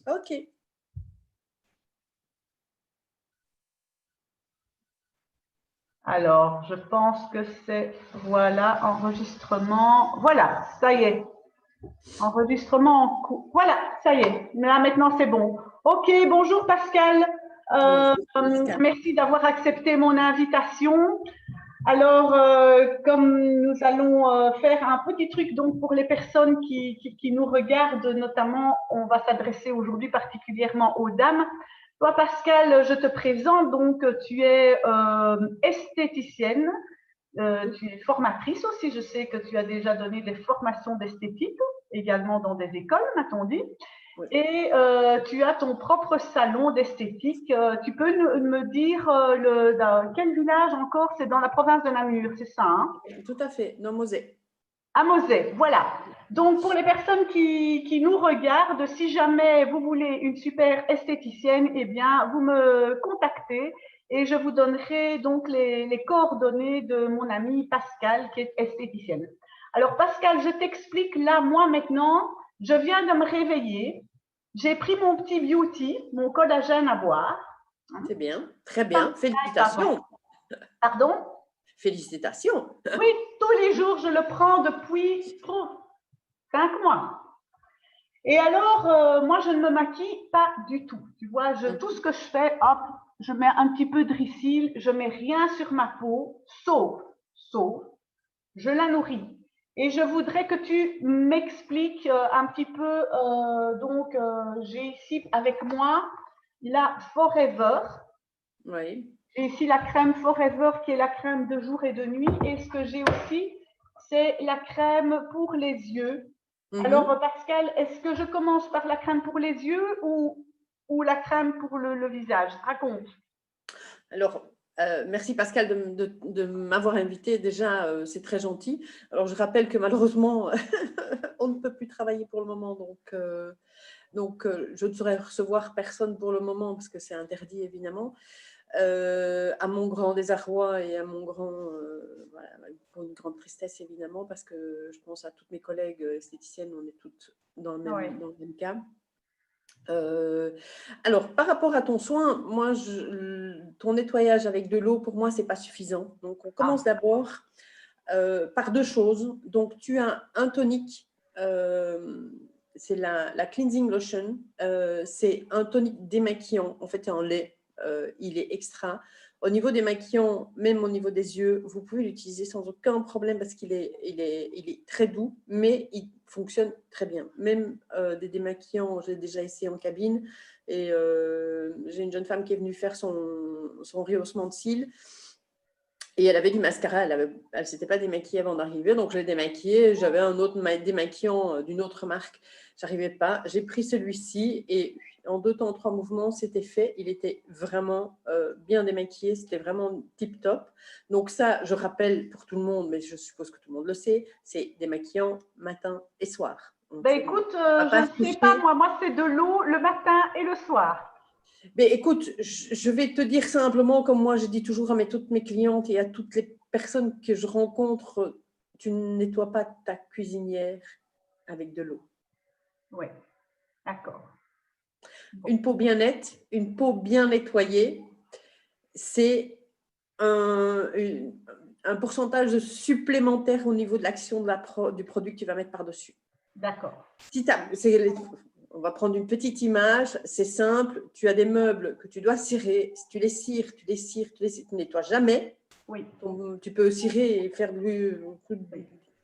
Ok. Alors, je pense que c'est, voilà, enregistrement. Voilà, ça y est. Enregistrement en cours. Voilà, ça y est. Là, maintenant, c'est bon. OK, bonjour Pascal. Bonjour, Pascal. Merci d'avoir accepté mon invitation. Alors, comme nous allons faire un petit truc donc pour les personnes qui nous regardent, notamment, on va s'adresser aujourd'hui particulièrement aux dames. Toi, Pascal, je te présente. Donc, tu es esthéticienne. Tu es formatrice aussi. Je sais que tu as déjà donné des formations d'esthétique, également dans des écoles, m'a-t-on dit. Oui. Et tu as ton propre salon d'esthétique. Tu peux me dire dans quel village encore? C'est dans la province de Namur, c'est ça, hein? Tout à fait, non, Mosée. À Mosée, voilà. Donc, pour les personnes qui nous regardent, si jamais vous voulez une super esthéticienne, eh bien, vous me contactez et je vous donnerai donc les coordonnées de mon amie Pascal, qui est esthéticienne. Alors, Pascal, je t'explique là, moi maintenant, je viens de me réveiller. J'ai pris mon petit beauty, mon collagène à boire. C'est bien, très bien. Félicitations. Pardon? Félicitations. Oui, tous les jours, je le prends depuis 5 mois. Et alors, moi, je ne me maquille pas du tout. Tu vois, tout ce que je fais, hop, je mets un petit peu de ricil, je mets rien sur ma peau, sauf, je la nourris. Et je voudrais que tu m'expliques un petit peu, donc, j'ai ici avec moi la Forever. Oui. J'ai ici la crème Forever qui est la crème de jour et de nuit. Et ce que j'ai aussi, c'est la crème pour les yeux. Alors, Pascal, est-ce que je commence par la crème pour les yeux ou la crème pour le visage? Raconte. Alors, merci Pascal de m'avoir invité. Déjà, c'est très gentil. Alors, je rappelle que malheureusement, on ne peut plus travailler pour le moment. Donc, je ne saurais recevoir personne pour le moment parce que c'est interdit, évidemment. À mon grand désarroi et à mon grand, voilà, pour une grande tristesse, évidemment, parce que je pense à toutes mes collègues esthéticiennes, on est toutes dans le même cas. Alors, par rapport à ton soin, moi, ton nettoyage avec de l'eau, pour moi, ce n'est pas suffisant. Donc, on commence d'abord par deux choses. Donc, tu as un tonique, c'est la Cleansing Lotion. C'est un tonique démaquillant, en fait, c'est en lait. Il est extra. Au niveau des maquillants, même au niveau des yeux, vous pouvez l'utiliser sans aucun problème parce qu'il est très doux, mais il fonctionne très bien. Même des démaquillants, j'ai déjà essayé en cabine et j'ai une jeune femme qui est venue faire son rehaussement de cils et elle avait du mascara, elle ne s'était pas démaquillée avant d'arriver, donc je l'ai démaquillée. J'avais un autre démaquillant d'une autre marque, j'arrivais pas. J'ai pris celui-ci et en 2 temps, 3 mouvements, c'était fait. Il était vraiment bien démaquillé, c'était vraiment tip-top. Donc ça, je rappelle pour tout le monde, mais je suppose que tout le monde le sait, c'est démaquillant matin et soir. Ben écoute, je ne sais pas, moi c'est de l'eau le matin et le soir. Mais écoute, je vais te dire simplement, comme moi je dis toujours à toutes mes clientes et à toutes les personnes que je rencontre, tu ne nettoies pas ta cuisinière avec de l'eau. Oui, d'accord. Bon. Une peau bien nette, une peau bien nettoyée, c'est un pourcentage supplémentaire au niveau de l'action du produit que tu vas mettre par-dessus. D'accord. On va prendre une petite image, c'est simple, tu as des meubles que tu dois cirer, si tu les cires, tu ne nettoies jamais. Oui. Tu peux cirer et faire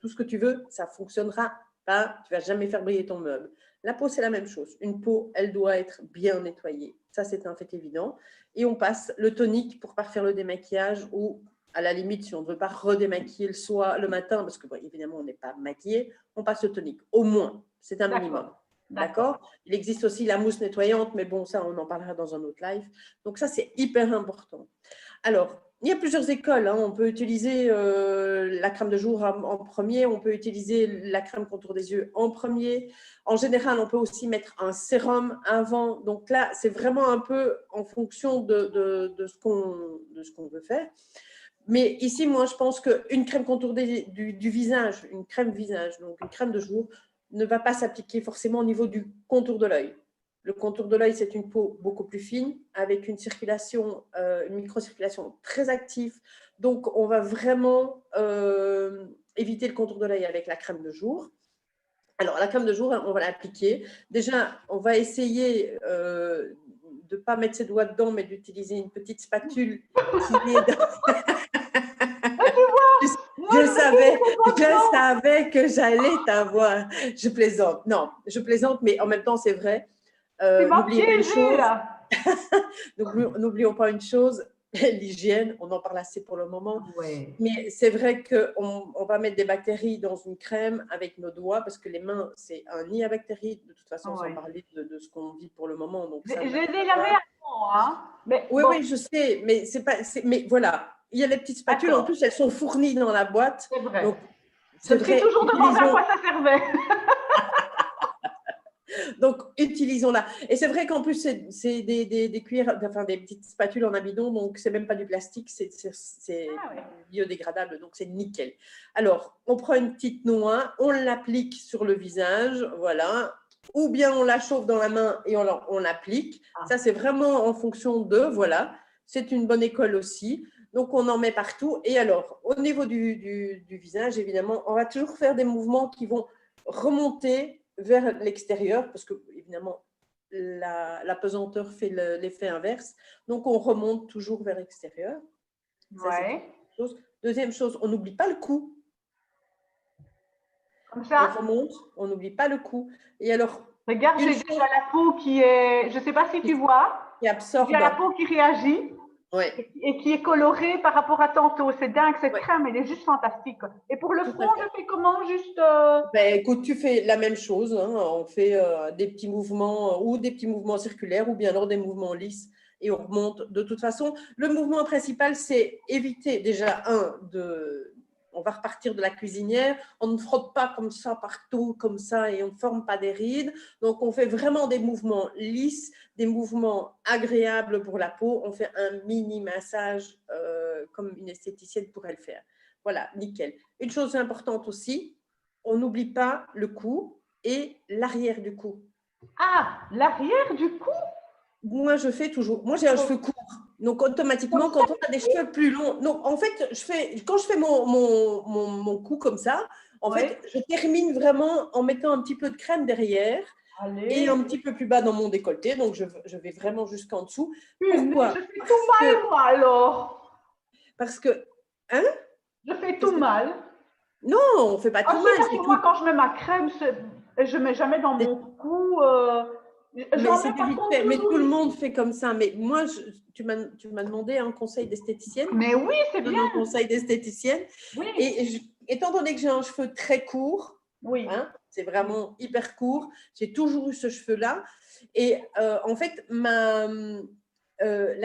tout ce que tu veux, ça ne fonctionnera pas, tu ne vas jamais faire briller ton meuble. La peau, c'est la même chose. Une peau, elle doit être bien nettoyée. Ça, c'est un fait évident. Et on passe le tonique pour parfaire le démaquillage ou, à la limite, si on ne veut pas redémaquiller le matin, parce que, bon, évidemment, on n'est pas maquillé, on passe le tonique. Au moins, c'est un minimum. D'accord. Il existe aussi la mousse nettoyante, mais bon, ça, on en parlera dans un autre live. Donc, ça, c'est hyper important. Alors, il y a plusieurs écoles. On peut utiliser la crème de jour en premier. On peut utiliser la crème contour des yeux en premier. En général, on peut aussi mettre un sérum avant. Donc là, c'est vraiment un peu en fonction de ce qu'on veut faire. Mais ici, moi, je pense qu'une crème contour du visage, une crème visage, donc une crème de jour, ne va pas s'appliquer forcément au niveau du contour de l'œil. Le contour de l'œil, c'est une peau beaucoup plus fine, avec une circulation, une microcirculation très active. Donc, on va vraiment éviter le contour de l'œil avec la crème de jour. Alors, la crème de jour, on va l'appliquer. Déjà, on va essayer de ne pas mettre ses doigts dedans, mais d'utiliser une petite spatule qui est dans... Je savais que j'allais t'avoir. Je plaisante. Non, je plaisante, mais en même temps, c'est vrai. N'oubliez pas une chose. N'oublions pas une chose, l'hygiène, on en parle assez pour le moment. Ouais. Mais c'est vrai qu'on va mettre des bactéries dans une crème avec nos doigts, parce que les mains, c'est un nid à bactéries. De toute façon, sans parler de ce qu'on vit pour le moment. Donc ça, je les ai jamais avant, hein. Mais oui, bon. oui, je sais, mais c'est pas. Mais voilà, il y a les petites spatules. En plus, elles sont fournies dans la boîte. C'est vrai. Donc, je me suis toujours demandé à quoi ça servait. Donc, utilisons-la. Et c'est vrai qu'en plus, c'est des cuillères, enfin des petites spatules en amidon, donc c'est même pas du plastique, c'est biodégradable, donc c'est nickel. Alors, on prend une petite noix, on l'applique sur le visage, voilà, ou bien on la chauffe dans la main et on l'applique. Ça, c'est vraiment en fonction de, voilà, c'est une bonne école aussi. Donc, on en met partout. Et alors, au niveau du visage, évidemment, on va toujours faire des mouvements qui vont remonter vers l'extérieur, parce que, évidemment, la pesanteur fait l'effet inverse. Donc, on remonte toujours vers l'extérieur. Ça, c'est une chose. Deuxième chose, on n'oublie pas le cou. Comme ça. On remonte, on n'oublie pas le cou. Et alors, regarde, j'ai déjà la peau qui est, je ne sais pas si tu vois, qui absorbe. J'ai la peau qui réagit. Ouais. Et qui est colorée par rapport à tantôt. C'est dingue, cette crème, elle est juste fantastique. Et pour le front, je fais comment? Juste Ben, écoute, tu fais la même chose. Hein. On fait des petits mouvements ou des petits mouvements circulaires ou bien alors des mouvements lisses et on remonte. De toute façon, le mouvement principal, c'est éviter déjà, on va repartir de la cuisinière, on ne frotte pas comme ça partout, comme ça, et on ne forme pas des rides. Donc, on fait vraiment des mouvements lisses, des mouvements agréables pour la peau. On fait un mini massage comme une esthéticienne pourrait le faire. Voilà, nickel. Une chose importante aussi, on n'oublie pas le cou et l'arrière du cou. Ah, l'arrière du cou? Moi, je fais toujours. Moi, j'ai un cheveu court. Donc, automatiquement, quand on a des cheveux plus longs. Donc, en fait, quand je fais mon cou comme ça, en fait, je termine vraiment en mettant un petit peu de crème derrière et un petit peu plus bas dans mon décolleté. Donc, je vais vraiment jusqu'en dessous. Pourquoi? Je fais tout mal, moi, alors. Parce que. Hein? Je fais tout mal. Non, on ne fait pas tout mal. Parce que moi, quand je mets ma crème, je ne mets jamais dans mon cou. Mais tout le monde fait comme ça. Mais moi, tu m'as demandé un conseil d'esthéticienne. Mais oui, c'est bien. Un conseil d'esthéticienne. Oui. Et étant donné que j'ai un cheveu très court, oui. Hein, c'est vraiment hyper court, j'ai toujours eu ce cheveu-là. Et en fait, la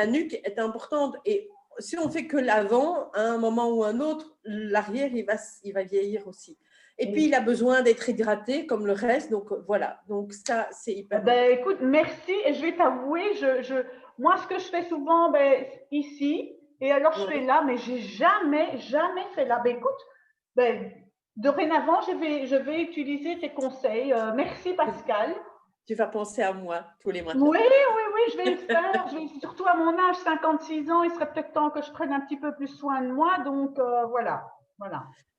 nuque est importante. Et si on fait que l'avant, à un moment ou un autre, l'arrière, il va vieillir aussi. Et puis, il a besoin d'être hydraté comme le reste. Donc, voilà. Donc, ça, c'est hyper important. Écoute, merci. Et je vais t'avouer, moi, ce que je fais souvent, ici, et alors je fais là, mais j'ai jamais fait là. Écoute, dorénavant, je vais utiliser tes conseils. Merci, Pascal. Tu vas penser à moi tous les matins. Oui, je vais le faire. Surtout à mon âge, 56 ans, il serait peut-être temps que je prenne un petit peu plus soin de moi. Donc, voilà.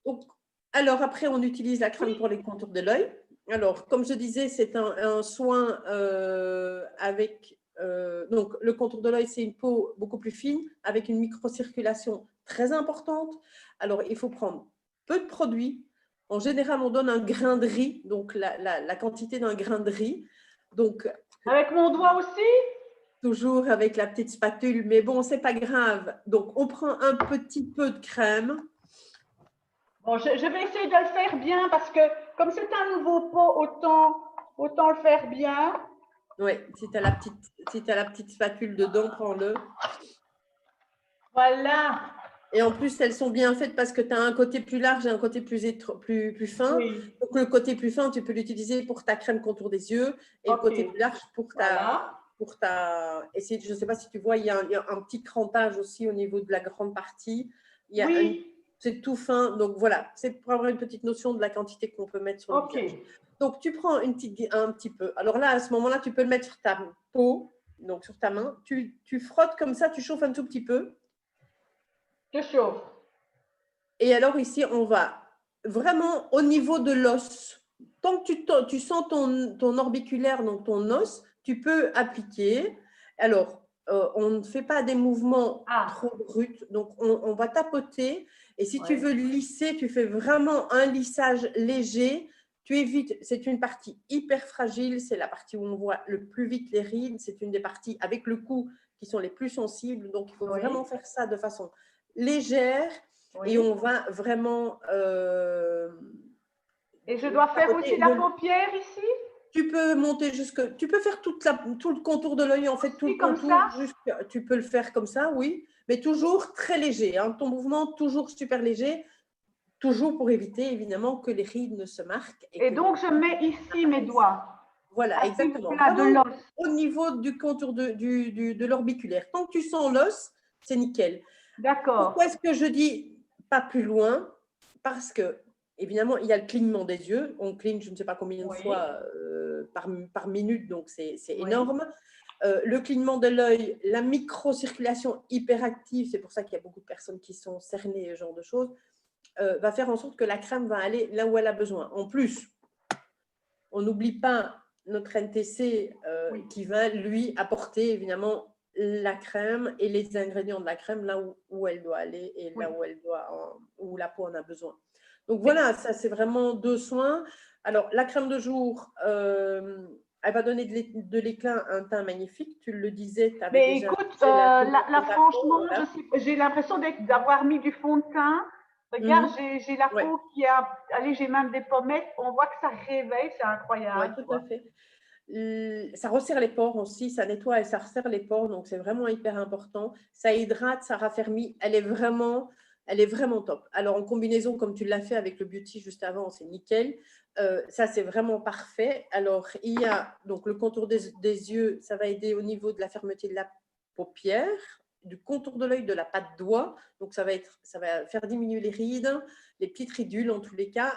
Donc, alors, après, on utilise la crème pour les contours de l'œil. Alors, comme je disais, c'est un soin avec… donc, le contour de l'œil, c'est une peau beaucoup plus fine, avec une microcirculation très importante. Alors, il faut prendre peu de produits. En général, on donne un grain de riz, donc la quantité d'un grain de riz. Donc, avec mon doigt aussi? Toujours avec la petite spatule, mais bon, c'est pas grave. Donc, on prend un petit peu de crème. Bon, je vais essayer de le faire bien parce que comme c'est un nouveau pot, autant le faire bien. Oui, si tu as la petite spatule dedans, prends-le. Voilà. Et en plus, elles sont bien faites parce que tu as un côté plus large et un côté plus fin. Oui. Donc, le côté plus fin, tu peux l'utiliser pour ta crème contour des yeux et le côté plus large pour ta… Et je ne sais pas si tu vois, il y a un petit crampage aussi au niveau de la grande partie. C'est tout fin. Donc, voilà, c'est pour avoir une petite notion de la quantité qu'on peut mettre sur le visage. Donc, tu prends un petit peu. Alors là, à ce moment-là, tu peux le mettre sur ta peau, donc sur ta main. Tu frottes comme ça, tu chauffes un tout petit peu. Je chauffe. Et alors ici, on va vraiment au niveau de l'os. Tant que tu sens ton orbiculaire, donc ton os, tu peux appliquer. Alors, on ne fait pas des mouvements trop bruts, donc on va tapoter. Et si tu veux lisser, tu fais vraiment un lissage léger. Tu évites, c'est une partie hyper fragile, c'est la partie où on voit le plus vite les rides, c'est une des parties avec le cou qui sont les plus sensibles. Donc, il faut vraiment faire ça de façon légère. Et on va vraiment… et je dois faire aussi la paupière ici? Tu peux monter jusque… Tu peux faire tout le contour de l'œil, en fait, tout le contour. Tu peux le faire comme ça, oui, mais toujours très léger. Hein, ton mouvement, toujours super léger, toujours pour éviter, évidemment, que les rides ne se marquent. Et donc, je mets ici mes doigts. Voilà, exactement. Au niveau du contour de l'orbiculaire. Tant que tu sens l'os, c'est nickel. D'accord. Pourquoi est-ce que je dis pas plus loin? Parce que, évidemment, il y a le clignement des yeux. On cligne, je ne sais pas combien de fois par minute, donc c'est énorme. Le clignement de l'œil, la microcirculation hyperactive, c'est pour ça qu'il y a beaucoup de personnes qui sont cernées, ce genre de choses, va faire en sorte que la crème va aller là où elle a besoin. En plus, on n'oublie pas notre NTC qui va lui apporter, évidemment, la crème et les ingrédients de la crème là où elle doit aller et là où la peau en a besoin. Donc voilà, ça c'est vraiment 2 soins. Alors la crème de jour, elle va donner de l'éclat, un teint magnifique. Tu le disais, tu avais déjà… Écoute, là franchement, j'ai l'impression d'avoir mis du fond de teint. Regarde, j'ai la peau qui a… Allez, j'ai même des pommettes. On voit que ça réveille, c'est incroyable. Oui, tout à fait. Ça resserre les pores aussi, ça nettoie et ça resserre les pores, donc c'est vraiment hyper important. Ça hydrate, ça raffermit, elle est vraiment top. Alors en combinaison, comme tu l'as fait avec le Beauty juste avant, c'est nickel. Ça, c'est vraiment parfait. Alors, il y a donc le contour des yeux, ça va aider au niveau de la fermeté de la paupière, du contour de l'œil, de la patte doigt. Donc, ça va faire diminuer les rides, les petites ridules en tous les cas.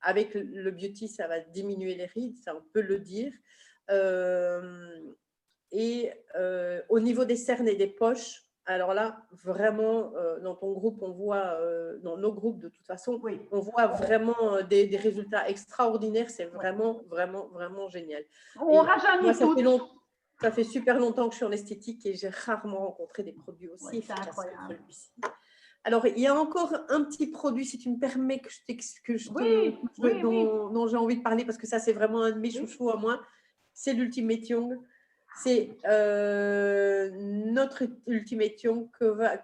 Avec le Beauty, ça va diminuer les rides, ça on peut le dire. Au niveau des cernes et des poches, alors là, vraiment, dans ton groupe, on voit, dans nos groupes de toute façon, on voit vraiment des résultats extraordinaires. C'est vraiment, vraiment, vraiment génial. On rajeunit tout. Ça fait super longtemps que je suis en esthétique et j'ai rarement rencontré des produits aussi efficaces que celui-ci. Alors, il y a encore un petit produit, si tu me permets, dont j'ai envie de parler, parce que ça, c'est vraiment un de mes chouchous à moi. C'est l'Ultimate Young. C'est notre Ultimate Young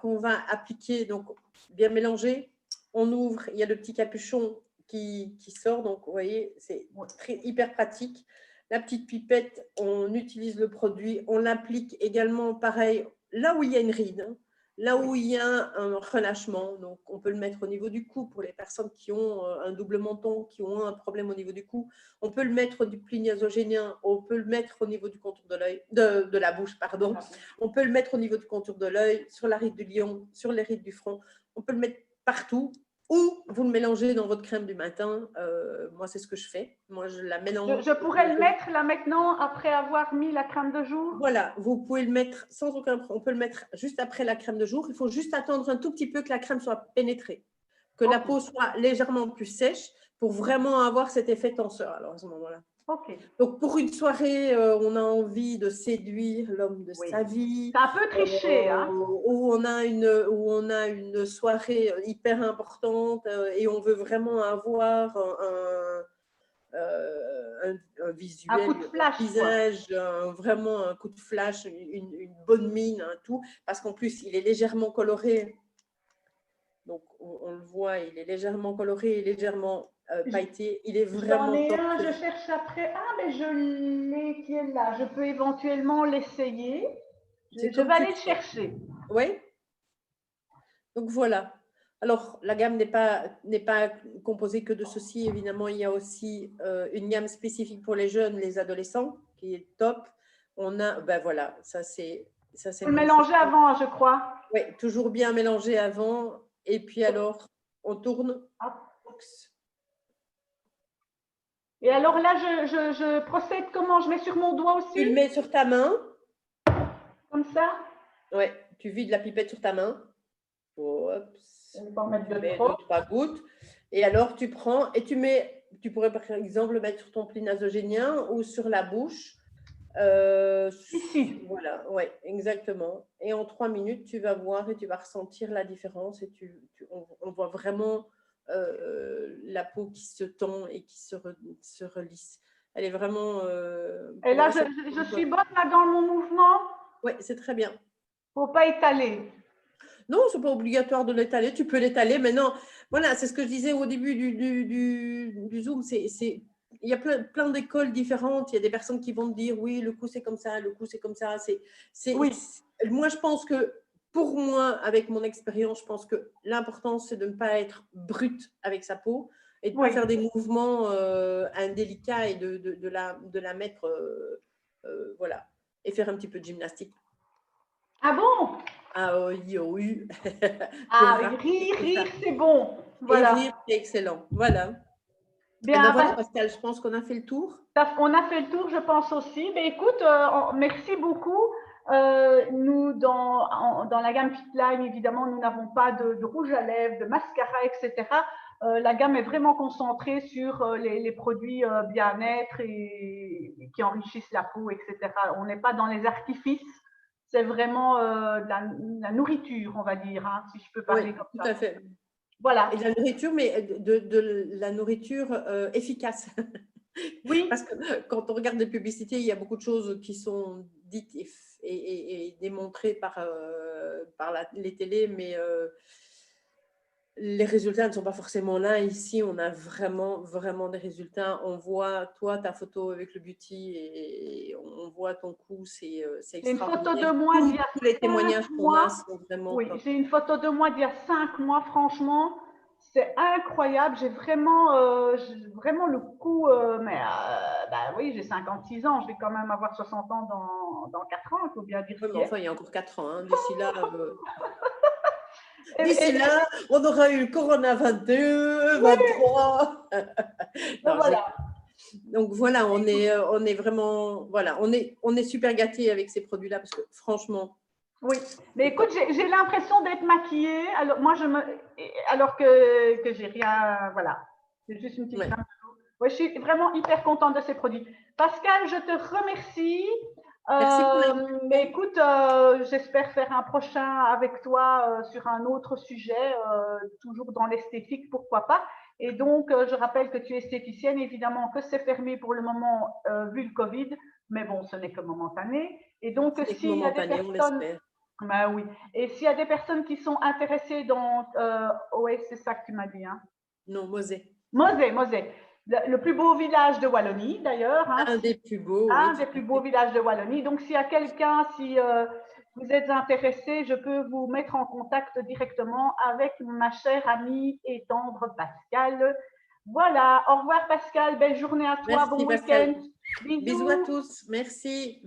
qu'on va appliquer, donc bien mélanger. On ouvre, il y a le petit capuchon qui sort, donc vous voyez, c'est hyper pratique. La petite pipette, on utilise le produit, on l'applique également pareil là où il y a une ride, là où il y a un relâchement. Donc on peut le mettre au niveau du cou pour les personnes qui ont un double menton, qui ont un problème au niveau du cou. On peut le mettre du pli nasogénien, on peut le mettre au niveau du contour de l'œil, de la bouche, pardon. On peut le mettre au niveau du contour de l'œil, sur la ride du lion, sur les rides du front. On peut le mettre partout. Ou vous le mélangez dans votre crème du matin. Moi, c'est ce que je fais. Moi, je la mélange. Je pourrais le mettre là maintenant, après avoir mis la crème de jour? Voilà, vous pouvez le mettre sans aucun problème. On peut le mettre juste après la crème de jour. Il faut juste attendre un tout petit peu que la crème soit pénétrée, que la peau soit légèrement plus sèche pour vraiment avoir cet effet tenseur. Alors, à ce moment-là. Donc, pour une soirée, on a envie de séduire l'homme de sa vie. C'est un peu triché, hein? Où on a une soirée hyper importante et on veut vraiment avoir un visuel, un coup de flash, un visage, vraiment un coup de flash, une bonne mine, un tout. Parce qu'en plus, il est légèrement coloré. Donc, on le voit, il est légèrement coloré et légèrement pailleté. Il est vraiment top. Je cherche après. Ah, mais je l'ai qui est là. Je peux éventuellement l'essayer. Je vais aller le chercher. Oui. Donc, voilà. Alors, la gamme n'est pas composée que de ceci. Évidemment, il y a aussi une gamme spécifique pour les jeunes, les adolescents, qui est top. On a, ben voilà, ça c'est… Faut le mélanger avant, je crois. Oui, toujours bien mélanger avant. Et puis alors, on tourne. Et alors là, je procède comment? Je mets sur mon doigt aussi? Tu le mets sur ta main. Comme ça? Ouais, tu vides la pipette sur ta main. On va pas en mettre Tu de mets trop. 2-3 gouttes. Et alors, tu prends et tu pourrais par exemple le mettre sur ton pli nasogénien ou sur la bouche. Ici. Voilà, ouais, exactement. Et en 3 minutes, tu vas voir et tu vas ressentir la différence. Et on voit vraiment la peau qui se tend et qui se relisse. Elle est vraiment. Et là, je suis bonne là dans mon mouvement? Oui, c'est très bien. Faut pas étaler. Non, c'est pas obligatoire de l'étaler. Tu peux l'étaler, mais non. Voilà, c'est ce que je disais au début du Zoom. Il y a plein d'écoles différentes. Il y a des personnes qui vont te dire oui, le cou c'est comme ça, le cou c'est comme ça. Oui. Moi, je pense que pour moi, avec mon expérience, je pense que l'important c'est de ne pas être brut avec sa peau et de ne pas faire des mouvements indélicats et de la mettre, voilà, et faire un petit peu de gymnastique. Ah bon? Ah oui, oui. Ah, rire, c'est bon. Voilà. Voilà. Et rire, c'est excellent. Voilà. Bien, Et ben voilà, Pascal, je pense qu'on a fait le tour. On a fait le tour, je pense aussi. Mais écoute, merci beaucoup. Nous, dans la gamme Fitline, évidemment, nous n'avons pas de rouge à lèvres, de mascara, etc. La gamme est vraiment concentrée sur les produits bien-être et qui enrichissent la peau, etc. On n'est pas dans les artifices. C'est vraiment la nourriture, on va dire, hein, si je peux parler comme ça. Tout à fait. Voilà. Et de la nourriture, mais de la nourriture efficace. Oui. Parce que quand on regarde des publicités, il y a beaucoup de choses qui sont dites et démontrées par les télés, mais les résultats ne sont pas forcément là. Ici, on a vraiment, vraiment des résultats. On voit, toi, ta photo avec le beauty et on voit ton cou, c'est extraordinaire. J'ai une photo de moi d'il y a tous les témoignages qu'on a sont vraiment… Oui, j'ai une photo de moi d'il y a 5 mois, franchement. C'est incroyable. J'ai vraiment le cou. Mais bah oui, j'ai 56 ans. Je vais quand même avoir 60 ans dans 4 ans. Il faut bien dire. Oui, mais enfin, il y a encore 4 ans. Hein. D'ici là… D'ici là, on aura eu le Corona 22, 23. Non, voilà. donc voilà, on est vraiment, voilà, on est super gâtés avec ces produits-là parce que franchement. Oui, mais écoute, j'ai l'impression d'être maquillée. Alors moi, alors que j'ai rien, voilà, c'est juste une petite crème. Ouais, je suis vraiment hyper contente de ces produits. Pascal, je te remercie. Merci mais écoute, j'espère faire un prochain avec toi sur un autre sujet, toujours dans l'esthétique, pourquoi pas. Et donc, je rappelle que tu es esthéticienne, évidemment que c'est fermé pour le moment vu le Covid, mais bon, ce n'est que momentané. Et donc, s'il y a des personnes… Ben oui. Et s'il y a des personnes qui sont intéressées dans… oui, c'est ça que tu m'as dit. Hein. Non, Mosée. Mosée. Le plus beau village de Wallonie, d'ailleurs. Hein, un des plus beaux. Un des plus beaux villages de Wallonie. Donc, s'il y a quelqu'un, si vous êtes intéressé, je peux vous mettre en contact directement avec ma chère amie et tendre Pascal. Voilà. Au revoir, Pascal. Belle journée à toi. Merci, bon Pascal. week-end. Bisous à tous. Merci.